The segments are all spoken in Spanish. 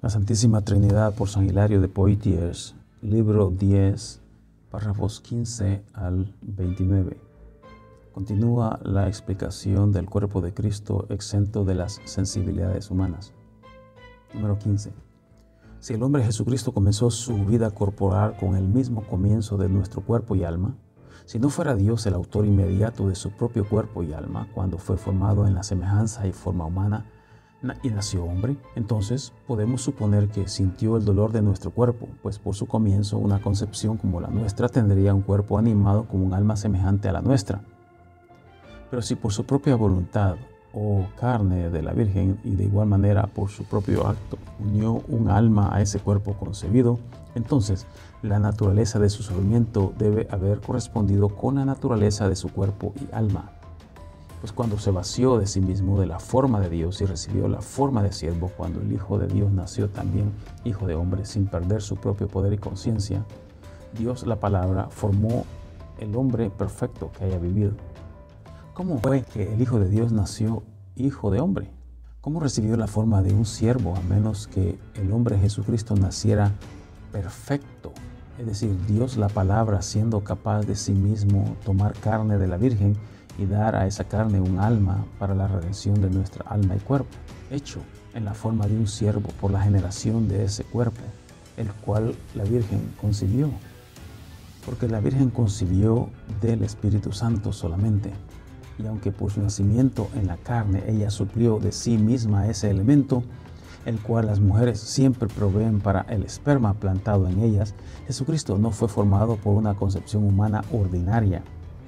La Santísima Trinidad por San Hilario de Poitiers, libro 10, párrafos 15 al 29. Continúa la explicación del cuerpo de Cristo exento de las sensibilidades humanas. Número 15. Si el hombre Jesucristo comenzó su vida corporal con el mismo comienzo de nuestro cuerpo y alma, si no fuera Dios el autor inmediato de su propio cuerpo y alma, cuando fue formado en la semejanza y forma humana y nació hombre, entonces podemos suponer que sintió el dolor de nuestro cuerpo, pues por su comienzo una concepción como la nuestra tendría un cuerpo animado con un alma semejante a la nuestra. Pero si por su propia voluntad o carne de la Virgen y de igual manera por su propio acto unió un alma a ese cuerpo concebido, entonces la naturaleza de su sufrimiento debe haber correspondido con la naturaleza de su cuerpo y alma. Pues cuando se vació de sí mismo de la forma de Dios y recibió la forma de siervo, cuando el Hijo de Dios nació también Hijo de hombre sin perder su propio poder y conciencia, Dios la palabra formó el hombre perfecto que haya vivido. ¿Cómo fue que el Hijo de Dios nació Hijo de hombre? ¿Cómo recibió la forma de un siervo a menos que el hombre Jesucristo naciera perfecto? Es decir, Dios la palabra siendo capaz de sí mismo tomar carne de la Virgen y dar a esa carne un alma para la redención de nuestra alma y cuerpo, hecho en la forma de un siervo por la generación de ese cuerpo, el cual la Virgen concibió. Porque la Virgen concibió del Espíritu Santo solamente. Y aunque por su nacimiento en la carne ella suplió de sí misma ese elemento, el cual las mujeres siempre proveen para el esperma plantado en ellas, Jesucristo no fue formado por una concepción humana ordinaria.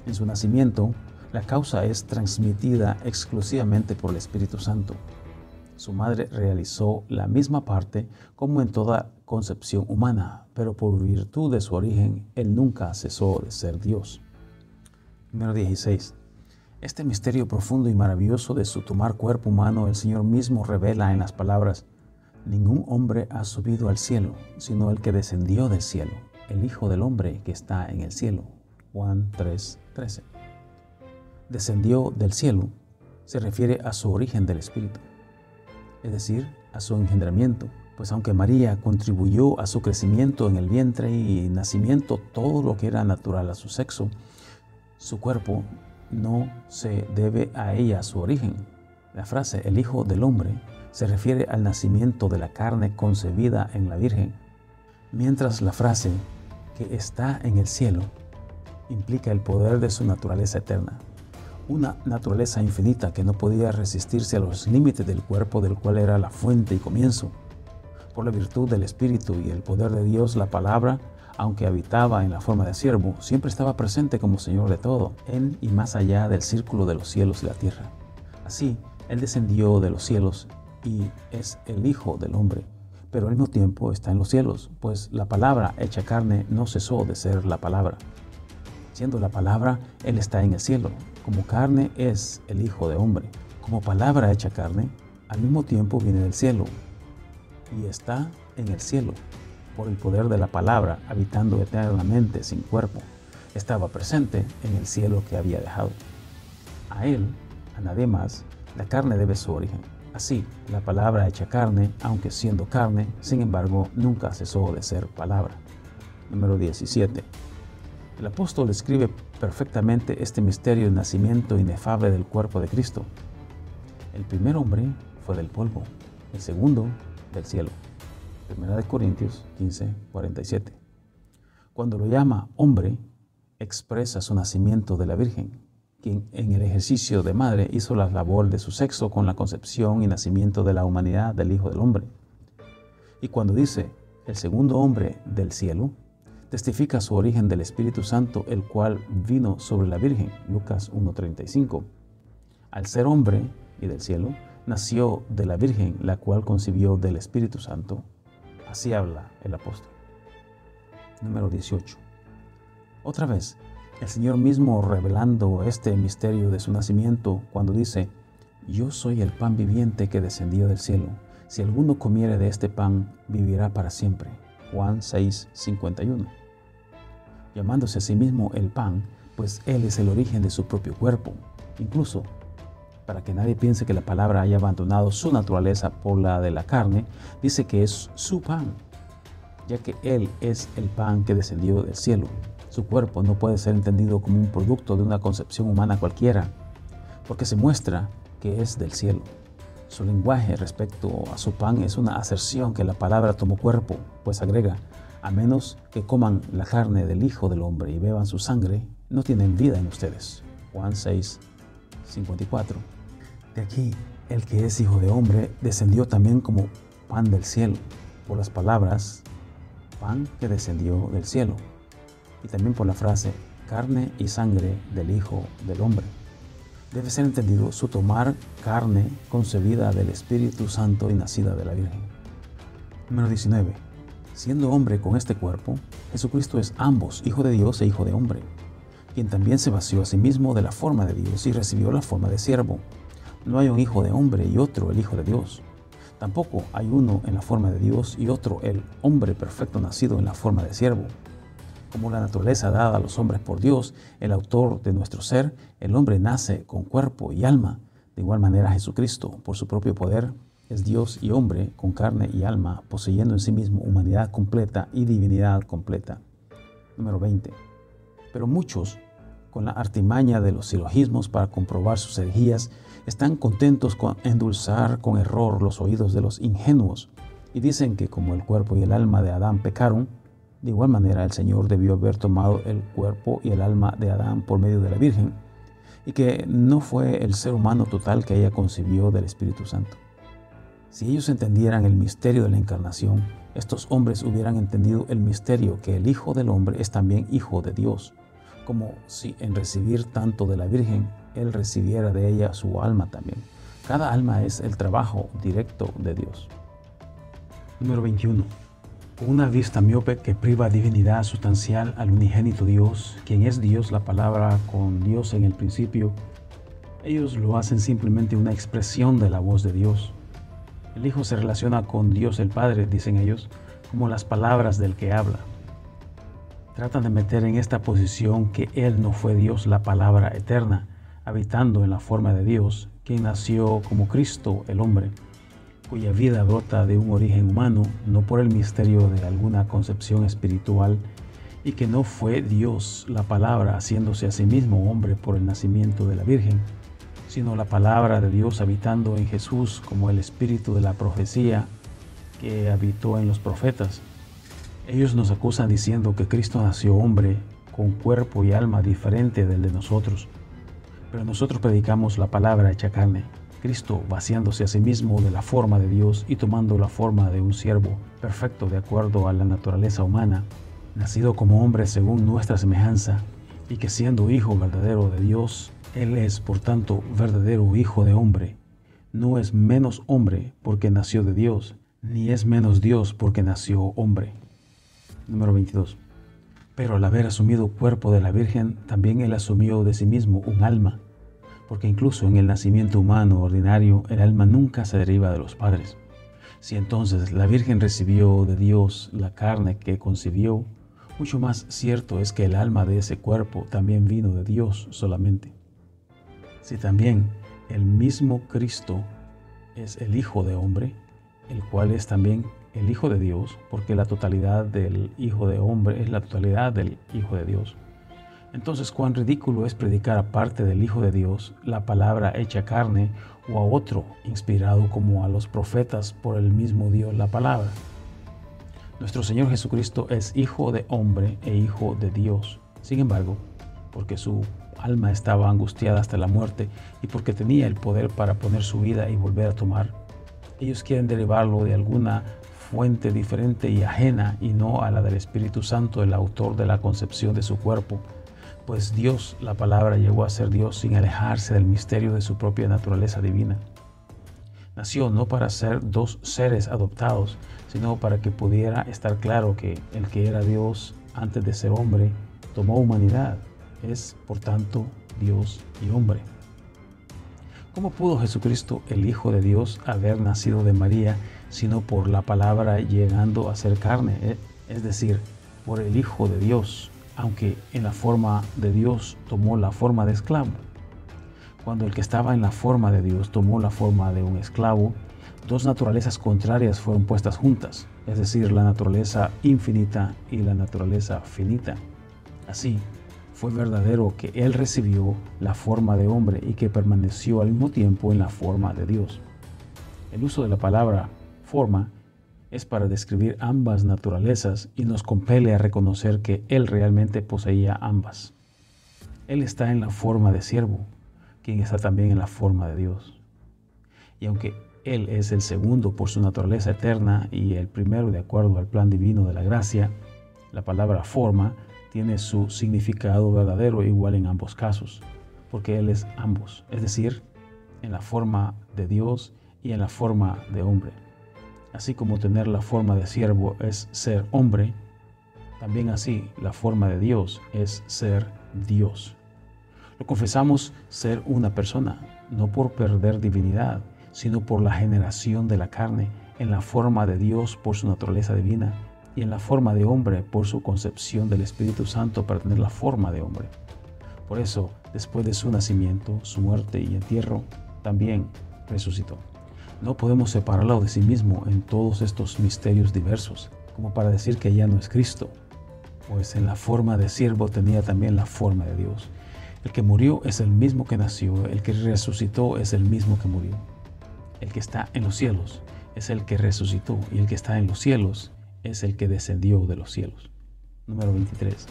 En su nacimiento, la causa es transmitida exclusivamente por el Espíritu Santo. Su madre realizó la misma parte como en toda concepción humana, pero por virtud de su origen, él nunca cesó de ser Dios. Número 16. Este misterio profundo y maravilloso de su tomar cuerpo humano, el Señor mismo revela en las palabras: ningún hombre ha subido al cielo, sino el que descendió del cielo, el Hijo del Hombre que está en el cielo. Juan 3:13. Descendió del cielo se refiere a su origen del Espíritu, es decir, a su engendramiento, pues aunque María contribuyó a su crecimiento en el vientre y nacimiento todo lo que era natural a su sexo, su cuerpo no se debe a ella su origen. La frase el Hijo del Hombre se refiere al nacimiento de la carne concebida en la Virgen, mientras la frase que está en el cielo implica el poder de su naturaleza eterna, una naturaleza infinita que no podía resistirse a los límites del cuerpo del cual era la fuente y comienzo. Por la virtud del Espíritu y el poder de Dios, la palabra, aunque habitaba en la forma de siervo, siempre estaba presente como Señor de todo, en y más allá del círculo de los cielos y la tierra. Así, Él descendió de los cielos y es el Hijo del Hombre, pero al mismo tiempo está en los cielos, pues la palabra hecha carne no cesó de ser la palabra. Siendo la palabra, Él está en el cielo. Como carne es el Hijo de Hombre. Como palabra hecha carne, al mismo tiempo viene del cielo y está en el cielo. Por el poder de la palabra, habitando eternamente sin cuerpo, estaba presente en el cielo que había dejado. A Él, a nadie más, la carne debe su origen. Así, la palabra hecha carne, aunque siendo carne, sin embargo, nunca cesó de ser palabra. Número 17. El apóstol escribe perfectamente este misterio del nacimiento inefable del cuerpo de Cristo. El primer hombre fue del polvo, el segundo del cielo. 1 Corintios 15:47. Cuando lo llama hombre, expresa su nacimiento de la Virgen, quien en el ejercicio de madre hizo la labor de su sexo con la concepción y nacimiento de la humanidad del Hijo del Hombre. Y cuando dice el segundo hombre del cielo, testifica su origen del Espíritu Santo, el cual vino sobre la Virgen, Lucas 1:35. Al ser hombre y del cielo, nació de la Virgen, la cual concibió del Espíritu Santo. Así habla el apóstol. Número 18. Otra vez, el Señor mismo revelando este misterio de su nacimiento cuando dice: yo soy el pan viviente que descendió del cielo. Si alguno comiere de este pan, vivirá para siempre. Juan 6:51. Llamándose a sí mismo el pan, pues Él es el origen de su propio cuerpo. Incluso Para que nadie piense que la palabra haya abandonado su naturaleza por la de la carne, dice que es su pan, ya que Él es el pan que descendió del cielo. Su cuerpo no puede ser entendido como un producto de una concepción humana cualquiera, porque se muestra que es del cielo. Su lenguaje respecto a su pan es una aserción que la palabra tomó cuerpo, pues agrega: a menos que coman la carne del Hijo del Hombre y beban su sangre, no tienen vida en ustedes. Juan 6:54. De aquí, el que es Hijo de Hombre descendió también como pan del cielo, por las palabras pan que descendió del cielo, y también por la frase carne y sangre del Hijo del Hombre. Debe ser entendido su tomar carne concebida del Espíritu Santo y nacida de la Virgen. Número 19. Siendo hombre con este cuerpo, Jesucristo es ambos Hijo de Dios e Hijo de Hombre, quien también se vació a sí mismo de la forma de Dios y recibió la forma de siervo. No hay un Hijo de Hombre y otro el Hijo de Dios. Tampoco hay uno en la forma de Dios y otro el hombre perfecto nacido en la forma de siervo. Como la naturaleza dada a los hombres por Dios, el autor de nuestro ser, el hombre nace con cuerpo y alma. De igual manera Jesucristo, por su propio poder, es Dios y hombre con carne y alma, poseyendo en sí mismo humanidad completa y divinidad completa. Número 20. Pero muchos, con la artimaña de los silogismos para comprobar sus herejías, están contentos con endulzar con error los oídos de los ingenuos y dicen que como el cuerpo y el alma de Adán pecaron, de igual manera el Señor debió haber tomado el cuerpo y el alma de Adán por medio de la Virgen, y que no fue el ser humano total que ella concibió del Espíritu Santo. Si ellos entendieran el misterio de la encarnación, estos hombres hubieran entendido el misterio que el Hijo del Hombre es también Hijo de Dios, como si en recibir tanto de la Virgen, Él recibiera de ella su alma también. Cada alma es el trabajo directo de Dios. Número 21. Con una vista miope que priva divinidad sustancial al unigénito Dios, quien es Dios, la palabra con Dios en el principio, ellos lo hacen simplemente una expresión de la voz de Dios. El Hijo se relaciona con Dios el Padre, dicen ellos, como las palabras del que habla. Tratan de meter en esta posición que Él no fue Dios, la palabra eterna, habitando en la forma de Dios, quien nació como Cristo, el hombre, cuya vida brota de un origen humano, no por el misterio de alguna concepción espiritual, y que no fue Dios, la palabra, haciéndose a sí mismo hombre por el nacimiento de la Virgen, sino la palabra de Dios habitando en Jesús como el espíritu de la profecía que habitó en los profetas. Ellos nos acusan diciendo que Cristo nació hombre con cuerpo y alma diferente del de nosotros, pero nosotros predicamos la palabra hecha carne, Cristo vaciándose a sí mismo de la forma de Dios y tomando la forma de un siervo perfecto de acuerdo a la naturaleza humana, nacido como hombre según nuestra semejanza, y que siendo Hijo verdadero de Dios, Él es, por tanto, verdadero Hijo de hombre. No es menos hombre porque nació de Dios, ni es menos Dios porque nació hombre. Número 22. Pero al haber asumido cuerpo de la Virgen, también Él asumió de sí mismo un alma, porque incluso en el nacimiento humano ordinario, el alma nunca se deriva de los padres. Si entonces la Virgen recibió de Dios la carne que concibió, mucho más cierto es que el alma de ese cuerpo también vino de Dios solamente. Si también el mismo Cristo es el Hijo de Hombre, el cual es también el Hijo de Dios, porque la totalidad del Hijo de Hombre es la totalidad del Hijo de Dios. Entonces, cuán ridículo es predicar aparte del Hijo de Dios la palabra hecha carne o a otro inspirado como a los profetas por el mismo Dios la palabra. Nuestro Señor Jesucristo es Hijo de Hombre e Hijo de Dios. Sin embargo, porque su alma estaba angustiada hasta la muerte y porque tenía el poder para poner su vida y volver a tomar, ellos quieren derivarlo de alguna fuente diferente y ajena y no a la del Espíritu Santo, el autor de la concepción de su cuerpo, pues Dios, la palabra, llegó a ser Dios sin alejarse del misterio de su propia naturaleza divina. Nació no para ser dos seres adoptados, sino para que pudiera estar claro que el que era Dios antes de ser hombre tomó humanidad, es por tanto Dios y hombre. ¿Cómo pudo Jesucristo, el Hijo de Dios, haber nacido de María, sino por la palabra llegando a ser carne, es decir, por el Hijo de Dios, aunque en la forma de Dios tomó la forma de esclavo? Cuando el que estaba en la forma de Dios tomó la forma de un esclavo, dos naturalezas contrarias fueron puestas juntas, es decir, la naturaleza infinita y la naturaleza finita. Así, fue verdadero que Él recibió la forma de hombre y que permaneció al mismo tiempo en la forma de Dios. El uso de la palabra forma es para describir ambas naturalezas y nos compele a reconocer que Él realmente poseía ambas. Él está en la forma de siervo, quien está también en la forma de Dios. Y aunque Él es el segundo por su naturaleza eterna y el primero de acuerdo al plan divino de la gracia, la palabra forma tiene su significado verdadero igual en ambos casos, porque Él es ambos, es decir, en la forma de Dios y en la forma de hombre. Así como tener la forma de siervo es ser hombre, también así la forma de Dios es ser Dios. Lo confesamos ser una persona, no por perder divinidad, sino por la generación de la carne, en la forma de Dios por su naturaleza divina y en la forma de hombre por su concepción del Espíritu Santo para tener la forma de hombre. Por eso, después de su nacimiento, su muerte y entierro, también resucitó. No podemos separarlo de sí mismo en todos estos misterios diversos, como para decir que ya no es Cristo, pues en la forma de siervo tenía también la forma de Dios. El que murió es el mismo que nació, el que resucitó es el mismo que murió. El que está en los cielos es el que resucitó y el que está en los cielos es el que descendió de los cielos. Número 23.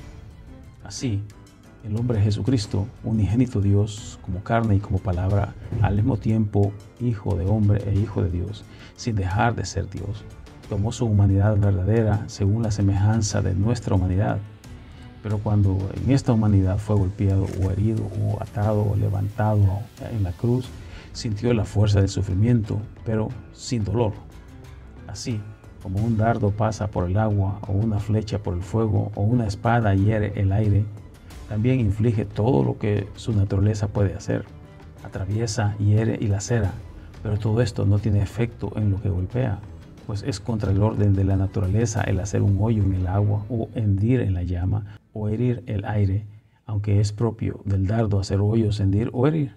Así, el hombre Jesucristo, unigénito Dios, como carne y como palabra, al mismo tiempo Hijo de hombre e Hijo de Dios, sin dejar de ser Dios, tomó su humanidad verdadera según la semejanza de nuestra humanidad. Pero cuando en esta humanidad fue golpeado o herido o atado o levantado en la cruz, sintió la fuerza del sufrimiento, pero sin dolor. Así, como un dardo pasa por el agua, o una flecha por el fuego, o una espada hiere el aire, también inflige todo lo que su naturaleza puede hacer. Atraviesa, hiere y lacera, pero todo esto no tiene efecto en lo que golpea, pues es contra el orden de la naturaleza el hacer un hoyo en el agua, o hendir en la llama, o herir el aire, aunque es propio del dardo hacer hoyos, hendir o herir.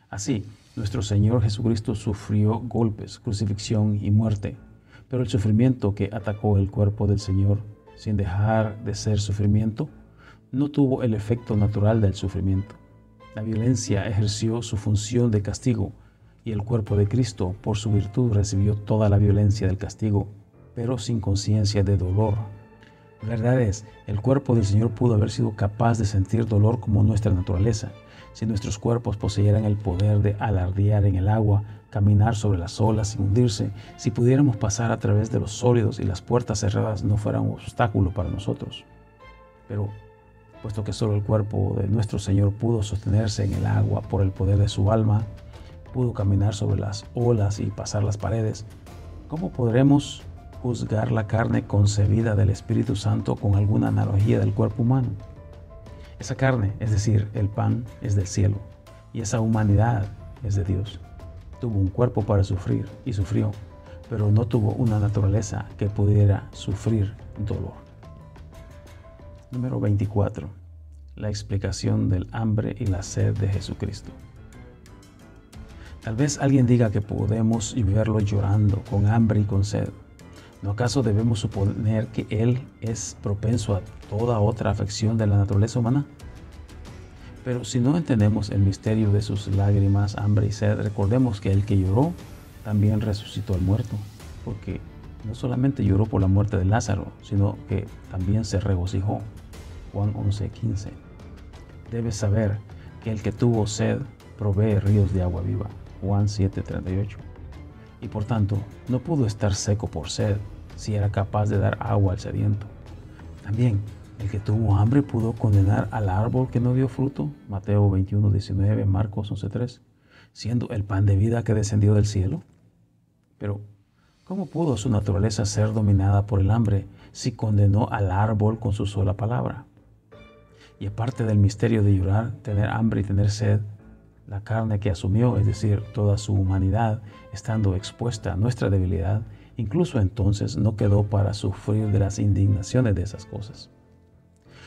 Así, nuestro Señor Jesucristo sufrió golpes, crucifixión y muerte, pero el sufrimiento que atacó el cuerpo del Señor, sin dejar de ser sufrimiento, no tuvo el efecto natural del sufrimiento. La violencia ejerció su función de castigo y el cuerpo de Cristo, por su virtud, recibió toda la violencia del castigo, pero sin conciencia de dolor. La verdad es, el cuerpo del Señor pudo haber sido capaz de sentir dolor como nuestra naturaleza, si nuestros cuerpos poseyeran el poder de alardear en el agua, caminar sobre las olas sin hundirse, si pudiéramos pasar a través de los sólidos y las puertas cerradas no fueran un obstáculo para nosotros. Pero, puesto que solo el cuerpo de nuestro Señor pudo sostenerse en el agua por el poder de su alma, pudo caminar sobre las olas y pasar las paredes, ¿cómo podremos juzgar la carne concebida del Espíritu Santo con alguna analogía del cuerpo humano? Esa carne, es decir, el pan, es del cielo, y esa humanidad es de Dios. Tuvo un cuerpo para sufrir y sufrió, pero no tuvo una naturaleza que pudiera sufrir dolor. Número 24. La explicación del hambre y la sed de Jesucristo. Tal vez alguien diga que podemos verlo llorando, con hambre y con sed. ¿No acaso debemos suponer que Él es propenso a toda otra afección de la naturaleza humana? Pero si no entendemos el misterio de sus lágrimas, hambre y sed, recordemos que el que lloró también resucitó al muerto, porque no solamente lloró por la muerte de Lázaro, sino que también se regocijó. Juan 11:15. Debes saber que el que tuvo sed provee ríos de agua viva. Juan 7:38. Y por tanto, no pudo estar seco por sed, si era capaz de dar agua al sediento. También, el que tuvo hambre pudo condenar al árbol que no dio fruto, Mateo 21:19, Marcos 11:3, siendo el pan de vida que descendió del cielo. Pero, ¿cómo pudo su naturaleza ser dominada por el hambre si condenó al árbol con su sola palabra? Y aparte del misterio de llorar, tener hambre y tener sed, la carne que asumió, es decir, toda su humanidad, estando expuesta a nuestra debilidad, incluso entonces no quedó para sufrir de las indignaciones de esas cosas.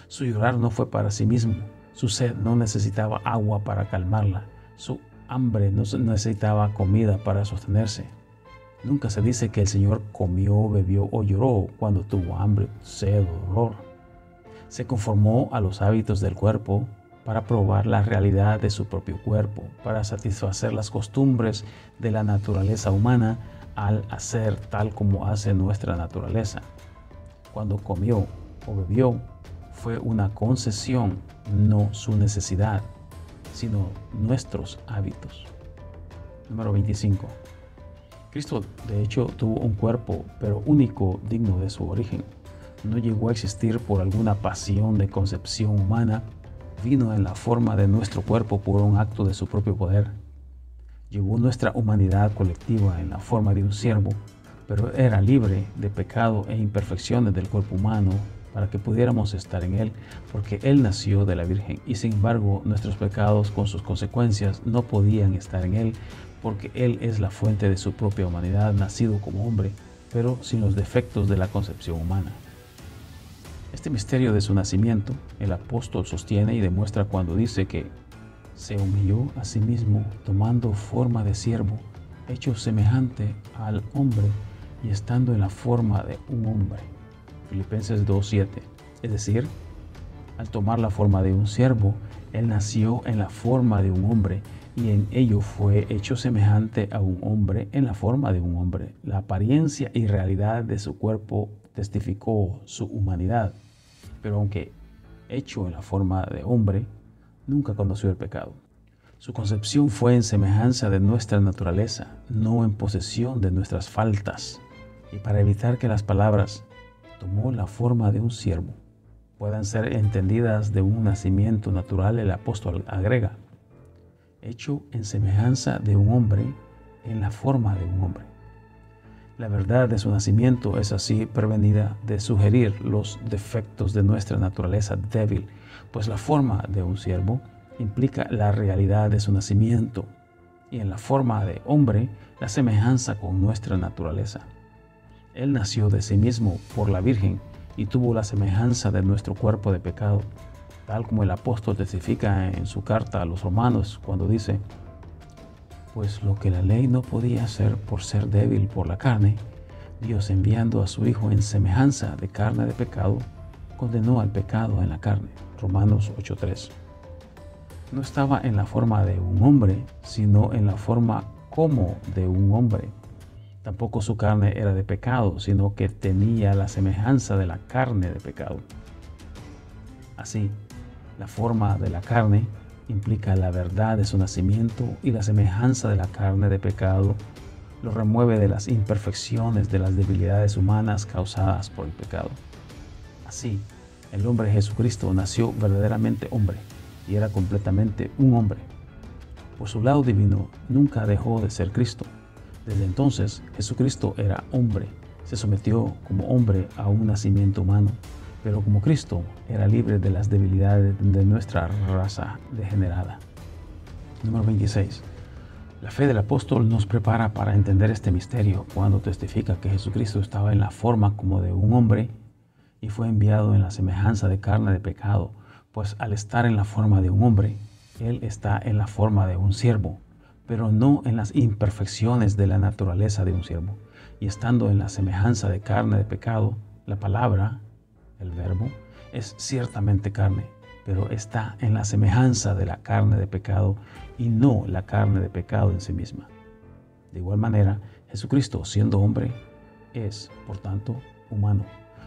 Su llorar no fue para sí mismo, su sed no necesitaba agua para calmarla, Su hambre no necesitaba comida para sostenerse. Nunca se dice que el Señor comió, bebió o lloró cuando tuvo hambre, sed o dolor. Se conformó a los hábitos del cuerpo para probar la realidad de su propio cuerpo, para satisfacer las costumbres de la naturaleza humana al hacer tal como hace nuestra naturaleza. Cuando comió o bebió, fue una concesión, no su necesidad, sino nuestros hábitos. Número 25. Cristo, de hecho, tuvo un cuerpo, pero único, digno de su origen. No llegó a existir por alguna pasión de concepción humana, vino en la forma de nuestro cuerpo por un acto de su propio poder. Llevó nuestra humanidad colectiva en la forma de un siervo, pero era libre de pecado e imperfecciones del cuerpo humano para que pudiéramos estar en él, porque él nació de la Virgen y sin embargo nuestros pecados con sus consecuencias no podían estar en él, porque él es la fuente de su propia humanidad, nacido como hombre, pero sin los defectos de la concepción humana. Este misterio de su nacimiento, el apóstol sostiene y demuestra cuando dice que se humilló a sí mismo tomando forma de siervo, hecho semejante al hombre y estando en la forma de un hombre. Filipenses 2:7. Es decir, al tomar la forma de un siervo, él nació en la forma de un hombre y en ello fue hecho semejante a un hombre en la forma de un hombre. La apariencia y realidad de su cuerpo testificó su humanidad, pero aunque hecho en la forma de hombre, nunca conoció el pecado. Su concepción fue en semejanza de nuestra naturaleza, no en posesión de nuestras faltas. Y para evitar que las palabras tomó la forma de un siervo puedan ser entendidas de un nacimiento natural, el apóstol agrega, hecho en semejanza de un hombre, en la forma de un hombre. La verdad de su nacimiento es así prevenida de sugerir los defectos de nuestra naturaleza débil, pues la forma de un siervo implica la realidad de su nacimiento y en la forma de hombre la semejanza con nuestra naturaleza. Él nació de sí mismo por la Virgen y tuvo la semejanza de nuestro cuerpo de pecado, tal como el apóstol testifica en su carta a los romanos cuando dice, pues lo que la ley no podía hacer por ser débil por la carne, Dios enviando a su Hijo en semejanza de carne de pecado, condenó al pecado en la carne. Romanos 8:3. No estaba en la forma de un hombre, sino en la forma como de un hombre. Tampoco su carne era de pecado, sino que tenía la semejanza de la carne de pecado. Así, la forma de la carne implica la verdad de su nacimiento y la semejanza de la carne de pecado lo remueve de las imperfecciones de las debilidades humanas causadas por el pecado. Así, el hombre Jesucristo nació verdaderamente hombre y era completamente un hombre. Por su lado divino, nunca dejó de ser Cristo. Desde entonces, Jesucristo era hombre, se sometió como hombre a un nacimiento humano, pero como Cristo era libre de las debilidades de nuestra raza degenerada. Número 26. La fe del apóstol nos prepara para entender este misterio cuando testifica que Jesucristo estaba en la forma como de un hombre y fue enviado en la semejanza de carne de pecado, pues al estar en la forma de un hombre, Él está en la forma de un siervo, pero no en las imperfecciones de la naturaleza de un siervo. Y estando en la semejanza de carne de pecado, la palabra, el verbo, es ciertamente carne, pero está en la semejanza de la carne de pecado y no la carne de pecado en sí misma. De igual manera, Jesucristo, siendo hombre, es, por tanto, humano,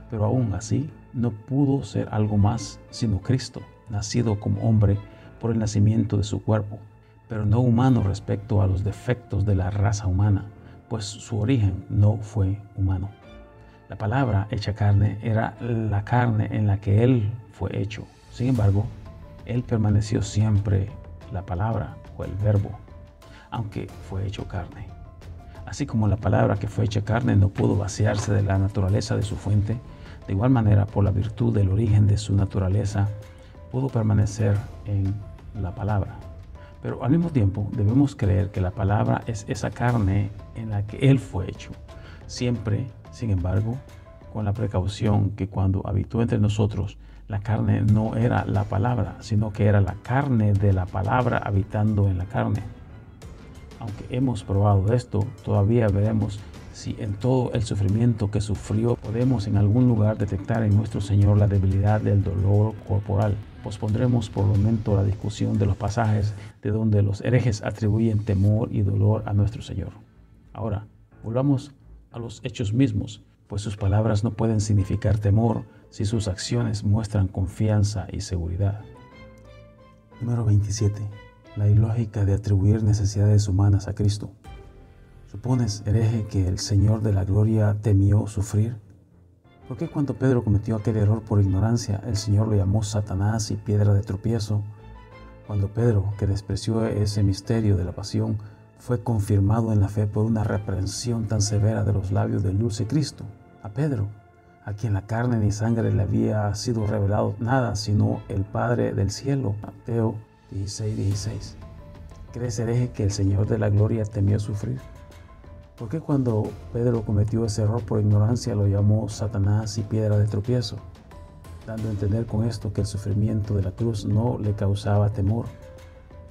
pero aún así no pudo ser algo más sino Cristo, nacido como hombre por el nacimiento de su cuerpo, pero no humano respecto a los defectos de la raza humana, pues su origen no fue humano. La palabra hecha carne era la carne en la que Él fue hecho. Sin embargo, Él permaneció siempre la palabra o el verbo, aunque fue hecho carne. Así como la palabra que fue hecha carne no pudo vaciarse de la naturaleza de su fuente, de igual manera, por la virtud del origen de su naturaleza, pudo permanecer en la palabra. Pero al mismo tiempo debemos creer que la palabra es esa carne en la que Él fue hecho. Siempre, sin embargo, con la precaución que cuando habitó entre nosotros, La carne no era la palabra, sino que era la carne de la palabra habitando en la carne. Aunque hemos probado esto, todavía veremos si en todo el sufrimiento que sufrió podemos en algún lugar detectar en nuestro Señor la debilidad del dolor corporal. Pospondremos por el momento la discusión de los pasajes de donde los herejes atribuyen temor y dolor a nuestro Señor. Ahora, volvamos a los hechos mismos, pues sus palabras no pueden significar temor si sus acciones muestran confianza y seguridad. Número 27. La ilógica de atribuir necesidades humanas a Cristo. ¿Supones, hereje, que el Señor de la Gloria temió sufrir? ¿Por qué cuando Pedro cometió aquel error por ignorancia, el Señor lo llamó Satanás y piedra de tropiezo? Cuando Pedro, que despreció ese misterio de la pasión, fue confirmado en la fe por una reprensión tan severa de los labios del dulce Cristo. A Pedro, a quien la carne ni sangre le había sido revelado nada, sino el Padre del cielo. Mateo 16:16. ¿Crees, hereje, que el Señor de la Gloria temió sufrir? ¿Por qué cuando Pedro cometió ese error por ignorancia lo llamó Satanás y piedra de tropiezo? Dando a entender con esto que el sufrimiento de la cruz no le causaba temor.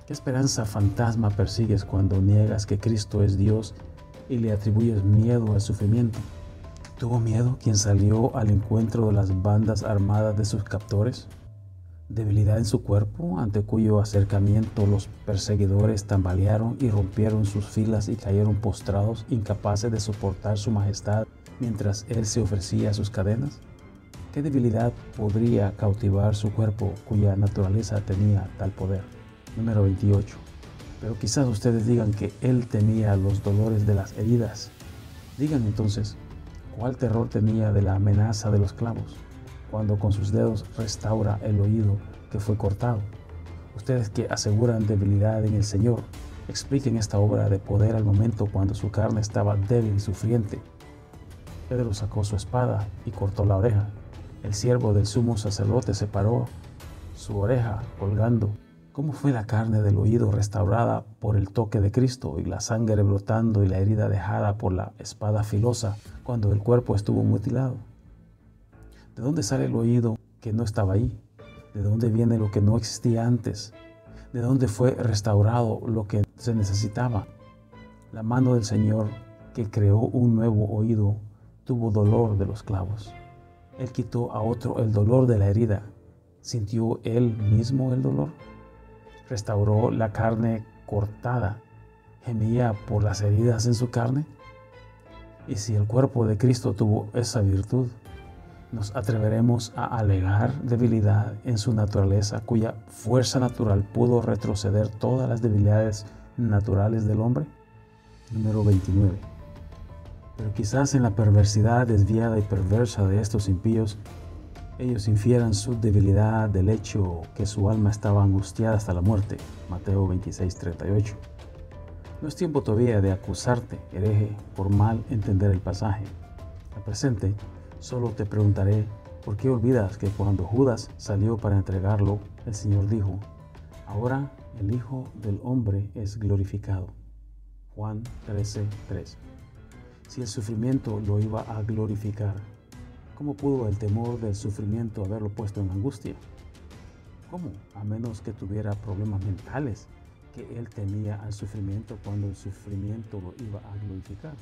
¿Qué esperanza fantasma persigues cuando niegas que Cristo es Dios y le atribuyes miedo al sufrimiento? ¿Tuvo miedo quien salió al encuentro de las bandas armadas de sus captores? ¿Debilidad en su cuerpo, ante cuyo acercamiento los perseguidores tambalearon y rompieron sus filas y cayeron postrados, incapaces de soportar su majestad mientras él se ofrecía a sus cadenas? ¿Qué debilidad podría cautivar su cuerpo cuya naturaleza tenía tal poder? Número 28. Pero quizás ustedes digan que él temía los dolores de las heridas. Digan entonces, ¿cuál terror tenía de la amenaza de los clavos, cuando con sus dedos restaura el oído que fue cortado? Ustedes que aseguran debilidad en el Señor, expliquen esta obra de poder al momento cuando su carne estaba débil y sufriente. Pedro sacó su espada y cortó la oreja. El siervo del sumo sacerdote separó su oreja colgando. ¿Cómo fue la carne del oído restaurada por el toque de Cristo y la sangre brotando y la herida dejada por la espada filosa cuando el cuerpo estuvo mutilado? ¿De dónde sale el oído que no estaba ahí? ¿De dónde viene lo que no existía antes? ¿De dónde fue restaurado lo que se necesitaba? La mano del Señor, que creó un nuevo oído, tuvo dolor de los clavos. Él quitó a otro el dolor de la herida. ¿Sintió él mismo el dolor? Restauró la carne cortada. ¿Gemía por las heridas en su carne? Y si el cuerpo de Cristo tuvo esa virtud, ¿nos atreveremos a alegar debilidad en su naturaleza, cuya fuerza natural pudo retroceder todas las debilidades naturales del hombre? Número 29. Pero quizás en la perversidad desviada y perversa de estos impíos, ellos infieran su debilidad del hecho que su alma estaba angustiada hasta la muerte. Mateo 26:38. No es tiempo todavía de acusarte, hereje, por mal entender el pasaje. Al presente, solo te preguntaré, ¿por qué olvidas que cuando Judas salió para entregarlo, el Señor dijo, ahora el Hijo del Hombre es glorificado? Juan 13:3. Si el sufrimiento lo iba a glorificar, ¿cómo pudo el temor del sufrimiento haberlo puesto en angustia? ¿Cómo? A menos que tuviera problemas mentales, que él temía al sufrimiento cuando el sufrimiento lo iba a glorificar.